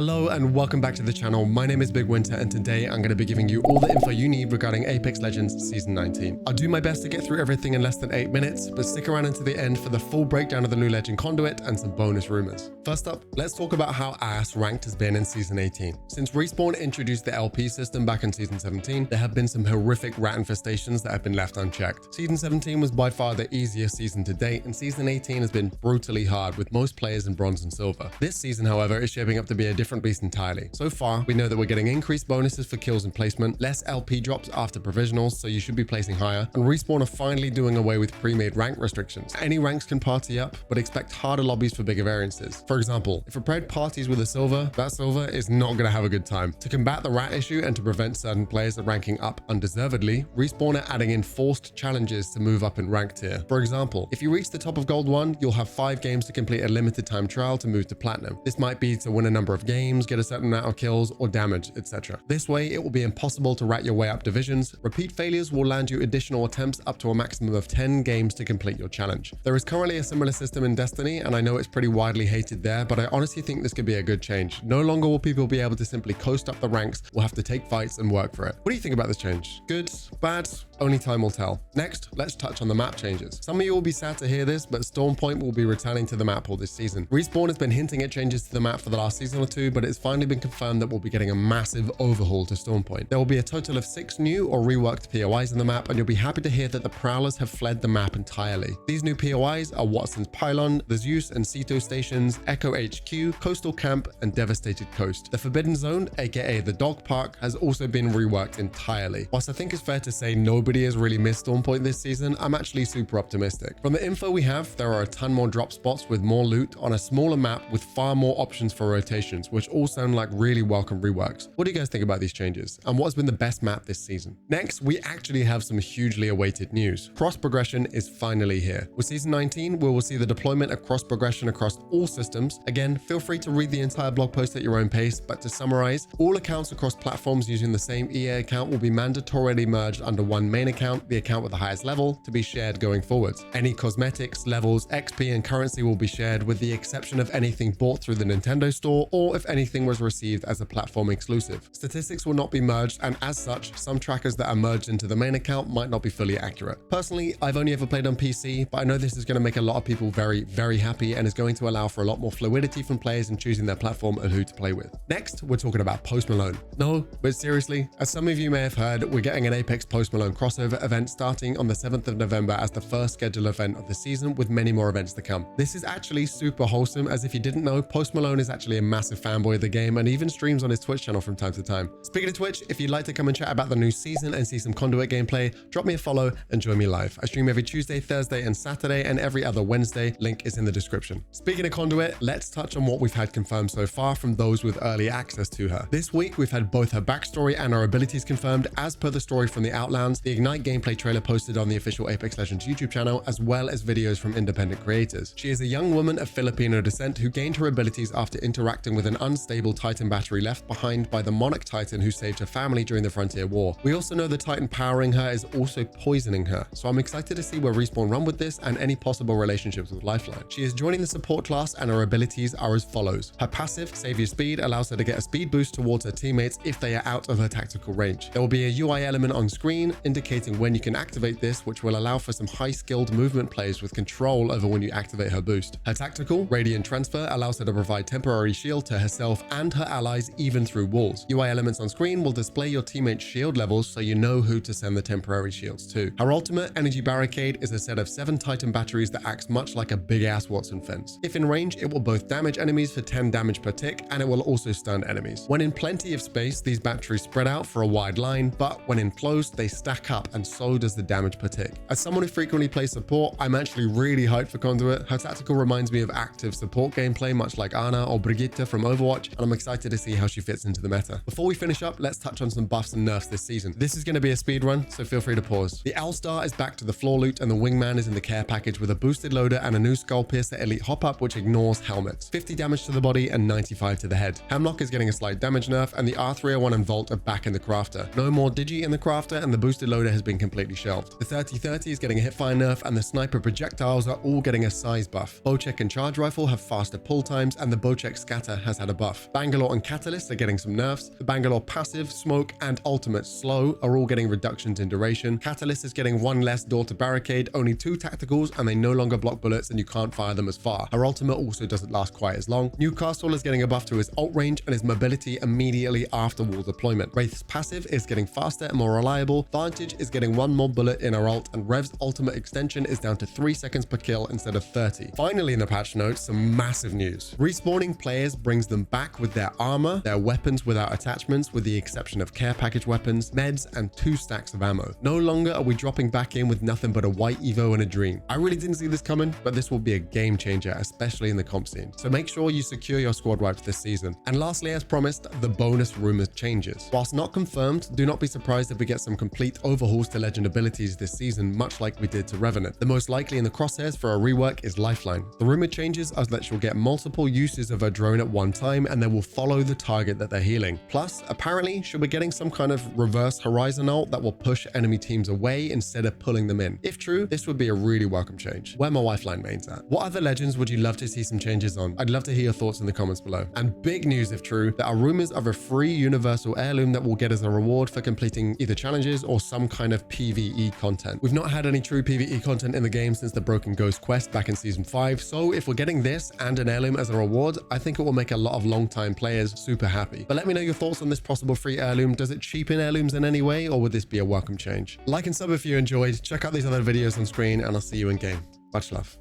Hello and welcome back to the channel. My name is BigWynter and today I'm going to be giving you all the info you need regarding Apex Legends Season 19. I'll do my best to get through everything in less than 8 minutes, but stick around until the end for the full breakdown of the new legend Conduit and some bonus rumors. First up, let's talk about how ass ranked has been in Season 18. Since Respawn introduced the LP system back in Season 17, there have been some horrific rat infestations that have been left unchecked. Season 17 was by far the easiest season to date, and Season 18 has been brutally hard with most players in bronze and silver. This season, however, is shaping up to be a different beast entirely. So far, we know that we're getting increased bonuses for kills and placement, less LP drops after provisionals, so you should be placing higher, and Respawn are finally doing away with pre-made rank restrictions. Any ranks can party up, but expect harder lobbies for bigger variances. For example, if a pred parties with a silver, that silver is not going to have a good time. To combat the rat issue and to prevent certain players from ranking up undeservedly, Respawn are adding in forced challenges to move up in rank tier. For example, if you reach the top of Gold 1, you'll have 5 games to complete a limited time trial to move to Platinum. This might be to win a number of games, get a certain amount of kills or damage, etc. This way, it will be impossible to rat your way up divisions. Repeat failures will land you additional attempts up to a maximum of 10 games to complete your challenge. There is currently a similar system in Destiny, and I know it's pretty widely hated there, but I honestly think this could be a good change. No longer will people be able to simply coast up the ranks, we'll have to take fights and work for it. What do you think about this change? Good? Bad? Only time will tell. Next, let's touch on the map changes. Some of you will be sad to hear this, but Storm Point will be returning to the map all this season. Respawn has been hinting at changes to the map for the last season or two, but it's finally been confirmed that we'll be getting a massive overhaul to Storm Point. There will be a total of 6 new or reworked POIs in the map, and you'll be happy to hear that the Prowlers have fled the map entirely. These new POIs are Watson's Pylon, the Zeus and Ceto stations, Echo HQ, Coastal Camp, and Devastated Coast. The Forbidden Zone, aka the Dog Park, has also been reworked entirely. Whilst I think it's fair to say nobody has really missed Storm Point this season, I'm actually super optimistic. From the info we have, there are a ton more drop spots with more loot on a smaller map with far more options for rotations, which all sound like really welcome reworks. What do you guys think about these changes? And what has been the best map this season? Next, we actually have some hugely awaited news. Cross progression is finally here. With Season 19, we will see the deployment of cross progression across all systems. Again, feel free to read the entire blog post at your own pace, but to summarize, all accounts across platforms using the same EA account will be mandatorily merged under one main account, the account with the highest level, to be shared going forwards. Any cosmetics, levels, XP, and currency will be shared, with the exception of anything bought through the Nintendo store or if anything was received as a platform exclusive. Statistics will not be merged, and as such, some trackers that are merged into the main account might not be fully accurate. Personally, I've only ever played on PC, but I know this is going to make a lot of people very, very happy and is going to allow for a lot more fluidity from players in choosing their platform and who to play with. Next, we're talking about Post Malone. No, but seriously, as some of you may have heard, we're getting an Apex Post Malone crossover event starting on the 7th of November as the first scheduled event of the season, with many more events to come. This is actually super wholesome, as if you didn't know, Post Malone is actually a massive fanboy of the game and even streams on his Twitch channel from time to time. Speaking of Twitch, if you'd like to come and chat about the new season and see some Conduit gameplay, drop me a follow and join me live. I stream every Tuesday, Thursday, and Saturday, and every other Wednesday. Link is in the description. Speaking of Conduit, let's touch on what we've had confirmed so far from those with early access to her. This week, we've had both her backstory and her abilities confirmed as per the story from the Outlands, the Ignite gameplay trailer posted on the official Apex Legends YouTube channel, as well as videos from independent creators. She is a young woman of Filipino descent who gained her abilities after interacting with an unstable Titan battery left behind by the Monarch Titan who saved her family during the Frontier War. We also know the Titan powering her is also poisoning her, so I'm excited to see where Respawn run with this and any possible relationships with Lifeline. She is joining the support class and her abilities are as follows. Her passive, Save Your Speed, allows her to get a speed boost towards her teammates if they are out of her tactical range. There will be a UI element on screen indicating when you can activate this, which will allow for some high-skilled movement plays with control over when you activate her boost. Her tactical, Radiant Transfer, allows her to provide temporary shield to herself and her allies even through walls. UI elements on screen will display your teammates' shield levels so you know who to send the temporary shields to. Her ultimate, Energy Barricade, is a set of 7 Titan batteries that acts much like a big-ass Watson fence. If in range, it will both damage enemies for 10 damage per tick, and it will also stun enemies. When in plenty of space, these batteries spread out for a wide line, but when enclosed, they stack up, and so does the damage per tick. As someone who frequently plays support, I'm actually really hyped for Conduit. Her tactical reminds me of active support gameplay, much like Ana or Brigitte from Overwatch, and I'm excited to see how she fits into the meta. Before we finish up, let's touch on some buffs and nerfs this season. This is going to be a speed run, so feel free to pause. The L-Star is back to the floor loot, and the Wingman is in the care package with a boosted loader and a new Skull Piercer Elite hop-up, which ignores helmets. 50 damage to the body and 95 to the head. Hemlock is getting a slight damage nerf, and the R301 and Volt are back in the crafter. No more Digi in the crafter, and the boosted loader has been completely shelved. The 3030 is getting a hipfire nerf, and the sniper projectiles are all getting a size buff. Bowcheck and Charge Rifle have faster pull times, and the Bowcheck Scatter has had had a buff. Bangalore and Catalyst are getting some nerfs. The Bangalore passive, smoke, and ultimate slow are all getting reductions in duration. Catalyst is getting 1 less door to barricade, only 2 tacticals, and they no longer block bullets and you can't fire them as far. Her ultimate also doesn't last quite as long. Newcastle is getting a buff to his ult range and his mobility immediately after wall deployment. Wraith's passive is getting faster and more reliable. Vantage is getting 1 more bullet in her ult, and Rev's ultimate extension is down to 3 seconds per kill instead of 30. Finally, in the patch notes, some massive news. Respawning players brings them back with their armor, their weapons without attachments, with the exception of care package weapons, meds, and 2 stacks of ammo. No longer are we dropping back in with nothing but a white Evo and a dream. I really didn't see this coming, but this will be a game changer, especially in the comp scene. So make sure you secure your squad wipes this season. And lastly, as promised, the bonus rumors changes. Whilst not confirmed, do not be surprised if we get some complete overhauls to legend abilities this season, much like we did to Revenant. The most likely in the crosshairs for a rework is Lifeline. The rumored changes are that she'll get multiple uses of her drone at one time and then will follow the target that they're healing. Plus, apparently, she'll be getting some kind of reverse horizon ult that will push enemy teams away instead of pulling them in. If true, this would be a really welcome change. Where my Lifeline mains at? What other legends would you love to see some changes on? I'd love to hear your thoughts in the comments below. And big news if true, there are rumors of a free universal heirloom that will get as a reward for completing either challenges or some kind of PvE content. We've not had any true PvE content in the game since the Broken Ghost quest back in season 5, so if we're getting this and an heirloom as a reward, I think it will make a lot of long-time players super happy. But let me know your thoughts on this possible free heirloom. Does it cheapen heirlooms in any way, or would this be a welcome change? Like and sub if you enjoyed. Check out these other videos on screen, and I'll see you in game. Much love.